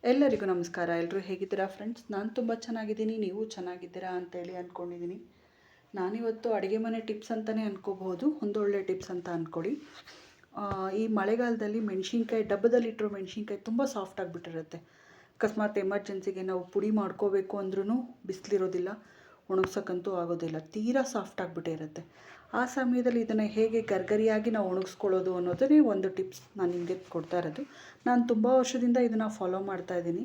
ಎಲ್ಲರಿಗೂ ನಮಸ್ಕಾರ. ಎಲ್ಲರೂ ಹೇಗಿದ್ದೀರಾ ಫ್ರೆಂಡ್ಸ್? ನಾನು ತುಂಬ ಚೆನ್ನಾಗಿದ್ದೀನಿ, ನೀವು ಚೆನ್ನಾಗಿದ್ದೀರಾ ಅಂತೇಳಿ ಅಂದ್ಕೊಂಡಿದ್ದೀನಿ. ನಾನಿವತ್ತು ಅಡುಗೆ ಮನೆ ಟಿಪ್ಸ್ ಅಂತಲೇ ಅಂದ್ಕೋಬಹುದು, ಒಂದೊಳ್ಳೆ ಟಿಪ್ಸ್ ಅಂತ ಅಂದ್ಕೊಳ್ಳಿ. ಈ ಮಳೆಗಾಲದಲ್ಲಿ ಮೆಣಸಿನ್ಕಾಯಿ, ಡಬ್ಬದಲ್ಲಿಟ್ಟಿರೋ ಮೆಣಸಿನ್ಕಾಯಿ ತುಂಬ ಸಾಫ್ಟ್ ಆಗಿಬಿಟ್ಟಿರುತ್ತೆ. ಅಕಸ್ಮಾತ್ ಎಮರ್ಜೆನ್ಸಿಗೆ ನಾವು ಪುಡಿ ಮಾಡ್ಕೋಬೇಕು ಅಂದ್ರೂ ಬಿಸಿಲಿರೋದಿಲ್ಲ, ಒಣಗ್ಸೋಕ್ಕಂತೂ ಆಗೋದಿಲ್ಲ, ತೀರಾ ಸಾಫ್ಟ್ ಆಗಿಬಿಟ್ಟಿರುತ್ತೆ. ಆ ಸಮಯದಲ್ಲಿ ಇದನ್ನು ಹೇಗೆ ಗರ್ಗರಿಯಾಗಿ ನಾವು ಒಣಗಿಸ್ಕೊಳ್ಳೋದು ಅನ್ನೋದೇ ಒಂದು ಟಿಪ್ಸ್ ನಾನು ನಿಮಗೆ ಕೊಡ್ತಾ ಇರೋದು. ನಾನು ತುಂಬ ವರ್ಷದಿಂದ ಇದನ್ನು ಫಾಲೋ ಮಾಡ್ತಾ ಇದ್ದೀನಿ.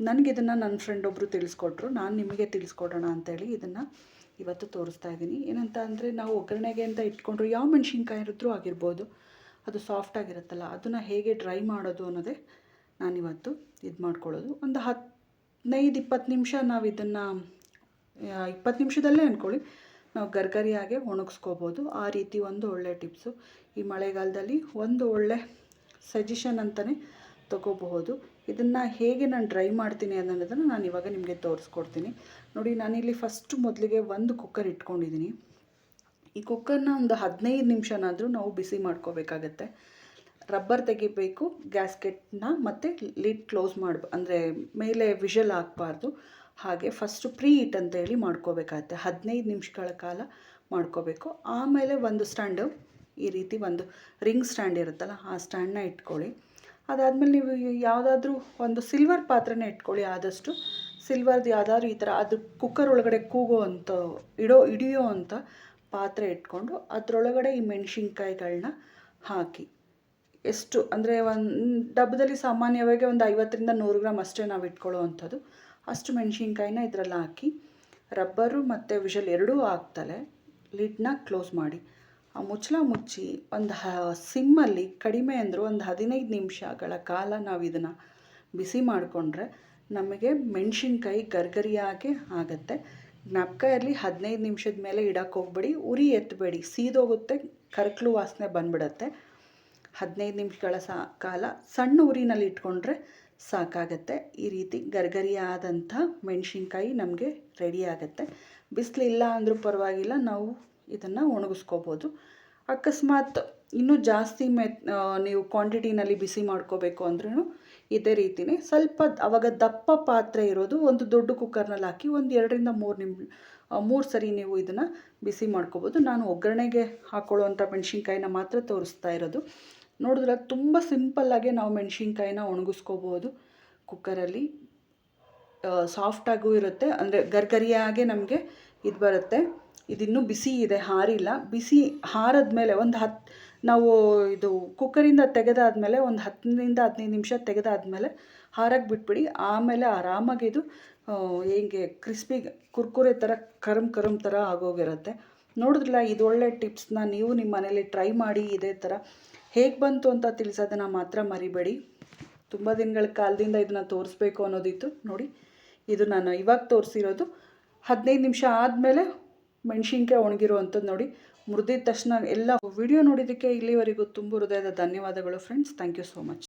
ನನಗಿದನ್ನು ನನ್ನ ಫ್ರೆಂಡ್ ಒಬ್ಬರು ತಿಳಿಸ್ಕೊಟ್ರು, ನಾನು ನಿಮಗೆ ತಿಳಿಸ್ಕೊಡೋಣ ಅಂತೇಳಿ ಇದನ್ನು ಇವತ್ತು ತೋರಿಸ್ತಾ ಇದ್ದೀನಿ. ಏನಂತ ಅಂದರೆ, ನಾವು ಒಗ್ಗರಣೆಗೆ ಅಂತ ಇಟ್ಕೊಂಡ್ರು ಯಾವ ಮೆಣಸಿನ್ಕಾಯಿ ಇದ್ರೂ ಆಗಿರ್ಬೋದು, ಅದು ಸಾಫ್ಟಾಗಿರುತ್ತಲ್ಲ, ಅದನ್ನು ಹೇಗೆ ಡ್ರೈ ಮಾಡೋದು ಅನ್ನೋದೇ ನಾನಿವತ್ತು ಇದು ಮಾಡ್ಕೊಳ್ಳೋದು. ಒಂದು 15-20 ನಿಮಿಷ ನಾವು ಇದನ್ನು 20 ನಿಮಿಷದಲ್ಲೇ ಅಂದ್ಕೊಳ್ಳಿ, ನಾವು ಗರ್ಗರಿಯಾಗೆ ಒಣಗಿಸ್ಕೋಬೋದು. ಆ ರೀತಿ ಒಂದು ಒಳ್ಳೆ ಟಿಪ್ಸು ಈ ಮಳೆಗಾಲದಲ್ಲಿ ಒಂದು ಒಳ್ಳೆ ಸಜೆಷನ್ ಅಂತಲೇ ತಗೋಬಹುದು. ಇದನ್ನು ಹೇಗೆ ನಾನು ಡ್ರೈ ಮಾಡ್ತೀನಿ ಅನ್ನೋದನ್ನು ನಾನು ಇವಾಗ ನಿಮಗೆ ತೋರಿಸ್ಕೊಡ್ತೀನಿ. ನೋಡಿ, ನಾನಿಲ್ಲಿ ಮೊದಲಿಗೆ ಒಂದು ಕುಕ್ಕರ್ ಇಟ್ಕೊಂಡಿದ್ದೀನಿ. ಈ ಕುಕ್ಕರ್ನ ಒಂದು 15 ನಿಮಿಷನಾದರೂ ನಾವು ಬಿಸಿ ಮಾಡ್ಕೋಬೇಕಾಗತ್ತೆ. ರಬ್ಬರ್ ತೆಗಿಬೇಕು ಗ್ಯಾಸ್ಕೆಟ್ನ, ಮತ್ತು ಲಿಡ್ ಕ್ಲೋಸ್ ಅಂದರೆ ಮೇಲೆ ವಿಷಲ್ ಹಾಕಬಾರ್ದು. ಹಾಗೆ ಫಸ್ಟು ಪ್ರೀ ಹೀಟ್ ಅಂತೇಳಿ ಮಾಡ್ಕೋಬೇಕಾಗತ್ತೆ. 15 ನಿಮಿಷಗಳ ಕಾಲ ಮಾಡ್ಕೋಬೇಕು. ಆಮೇಲೆ ಒಂದು ಸ್ಟ್ಯಾಂಡು, ಈ ರೀತಿ ಒಂದು ರಿಂಗ್ ಸ್ಟ್ಯಾಂಡ್ ಇರುತ್ತಲ್ಲ, ಆ ಸ್ಟ್ಯಾಂಡನ್ನ ಇಟ್ಕೊಳ್ಳಿ. ಅದಾದಮೇಲೆ ನೀವು ಯಾವುದಾದ್ರೂ ಒಂದು ಸಿಲ್ವರ್ ಪಾತ್ರೆನ ಇಟ್ಕೊಳ್ಳಿ. ಆದಷ್ಟು ಸಿಲ್ವರ್ದು ಯಾವುದಾದ್ರೂ ಈ ಥರ ಅದು ಕುಕ್ಕರ್ ಒಳಗಡೆ ಹಿಡಿಯೋ ಅಂಥ ಪಾತ್ರೆ ಇಟ್ಕೊಂಡು ಅದರೊಳಗಡೆ ಈ ಮೆಣಸಿನ್ಕಾಯಿಗಳನ್ನ ಹಾಕಿ. ಎಷ್ಟು ಅಂದರೆ, ಒಂದು ಡಬ್ಬದಲ್ಲಿ ಸಾಮಾನ್ಯವಾಗಿ ಒಂದು 50-100 ಗ್ರಾಮ್ ಅಷ್ಟೇ ನಾವು ಇಟ್ಕೊಳ್ಳೋ ಅಂಥದ್ದು. ಅಷ್ಟು ಮೆಣಸಿನ್ಕಾಯಿನ ಇದರಲ್ಲಿ ಹಾಕಿ, ರಬ್ಬರು ಮತ್ತು ವಿಷಲ್ ಎರಡೂ ಹಾಕ್ತಲೇ ಲಿಡ್ನ ಕ್ಲೋಸ್ ಮಾಡಿ, ಆ ಮುಚ್ಚಳ ಮುಚ್ಚಿ ಒಂದು ಸಿಮ್ಮಲ್ಲಿ ಕಡಿಮೆ ಅಂದರೂ ಒಂದು 15 ನಿಮಿಷಗಳ ಕಾಲ ನಾವು ಇದನ್ನು ಬಿಸಿ ಮಾಡಿಕೊಂಡ್ರೆ ನಮಗೆ ಮೆಣಸಿನ್ಕಾಯಿ ಗರ್ಗರಿಯಾಗೆ ಆಗುತ್ತೆ. ಜ್ಞಾಪಕ ಇರಲಿ, 15 ನಿಮಿಷದ ಮೇಲೆ ಇಡಕ್ಕೆ ಹೋಗ್ಬೇಡಿ, ಉರಿ ಎತ್ತಬೇಡಿ, ಸೀದೋಗುತ್ತೆ, ಕರಕಲು ವಾಸನೆ ಬಂದ್ಬಿಡತ್ತೆ. 15 ನಿಮಿಷಗಳ ಕಾಲ ಸಣ್ಣ ಉರಿನಲ್ಲಿ ಇಟ್ಕೊಂಡ್ರೆ ಸಾಕಾಗತ್ತೆ. ಈ ರೀತಿ ಗರ್ಗರಿಯಾದಂಥ ಮೆಣಸಿನ್ಕಾಯಿ ನಮಗೆ ರೆಡಿ ಆಗುತ್ತೆ. ಬಿಸಿಲಿಲ್ಲ ಅಂದರೂ ಪರವಾಗಿಲ್ಲ, ನಾವು ಇದನ್ನು ಒಣಗಿಸ್ಕೋಬೋದು. ಅಕಸ್ಮಾತ್ ಇನ್ನೂ ಜಾಸ್ತಿ ನೀವು ಕ್ವಾಂಟಿಟಿನಲ್ಲಿ ಬಿಸಿ ಮಾಡ್ಕೋಬೇಕು ಅಂದ್ರೂ ಇದೇ ರೀತಿಯೇ ಸ್ವಲ್ಪ ಆವಾಗ ದಪ್ಪ ಪಾತ್ರೆ ಇರೋದು ಒಂದು ದೊಡ್ಡ ಕುಕ್ಕರ್ನಲ್ಲಿ ಹಾಕಿ ಒಂದು 2-3 ಸರಿ ನೀವು ಇದನ್ನು ಬಿಸಿ ಮಾಡ್ಕೋಬೋದು. ನಾನು ಒಗ್ಗರಣೆಗೆ ಹಾಕ್ಕೊಳ್ಳುವಂಥ ಮೆಣಸಿನ್ಕಾಯಿನ ಮಾತ್ರ ತೋರಿಸ್ತಾ ಇರೋದು. ನೋಡಿದ್ರೆ ತುಂಬ ಸಿಂಪಲ್ಲಾಗೆ ನಾವು ಮೆಣಸಿನ್ಕಾಯಿನ ಒಣಗಿಸ್ಕೋಬೋದು ಕುಕ್ಕರಲ್ಲಿ. ಸಾಫ್ಟಾಗೂ ಇರುತ್ತೆ, ಅಂದರೆ ಗರ್ಗರಿಯಾಗೆ ನಮಗೆ ಇದು ಬರುತ್ತೆ. ಇದಿನ್ನೂ ಬಿಸಿ ಇದೆ, ಹಾರಿಲ್ಲ. ಬಿಸಿ ಹಾರಿದ್ಮೇಲೆ ನಾವು ಇದು ಕುಕ್ಕರಿಂದ ತೆಗೆದಾದ್ಮೇಲೆ ಒಂದು 10-15 ನಿಮಿಷ ತೆಗೆದಾದ್ಮೇಲೆ ಹಾರಕ್ಕೆ ಬಿಟ್ಬಿಡಿ. ಆಮೇಲೆ ಆರಾಮಾಗಿ ಇದು ಹೇಗೆ ಕ್ರಿಸ್ಪಿ ಕುರ್ಕುರೆ ಥರ ಕರಮ್ ಥರ ಆಗೋಗಿರುತ್ತೆ. ನೋಡಿದ್ರಲ್ಲ, ಇದು ಒಳ್ಳೆ ಟಿಪ್ಸ್ನ ನೀವು ನಿಮ್ಮ ಮನೇಲಿ ಟ್ರೈ ಮಾಡಿ. ಇದೇ ಥರ ಹೇಗೆ ಬಂತು ಅಂತ ತಿಳಿಸೋದನ್ನು ಮಾತ್ರ ಮರಿಬೇಡಿ. ತುಂಬ ದಿನಗಳ ಕಾಲದಿಂದ ಇದನ್ನು ತೋರಿಸ್ಬೇಕು ಅನ್ನೋದಿತ್ತು. ನೋಡಿ, ಇದು ನಾನು ಇವಾಗ ತೋರಿಸಿರೋದು 15 ನಿಮಿಷ ಆದಮೇಲೆ ಮೆಣಸಿನ್ಕಾಯಿ ಒಣಗಿರೋ ಅಂಥದ್ದು. ನೋಡಿ, ಮುರಿದಿದ ತಕ್ಷಣ ಎಲ್ಲ ವಿಡಿಯೋ ನೋಡಿದ್ದಕ್ಕೆ ಇಲ್ಲಿವರೆಗೂ ತುಂಬ ಹೃದಯದ ಧನ್ಯವಾದಗಳು friends. Thank you so much.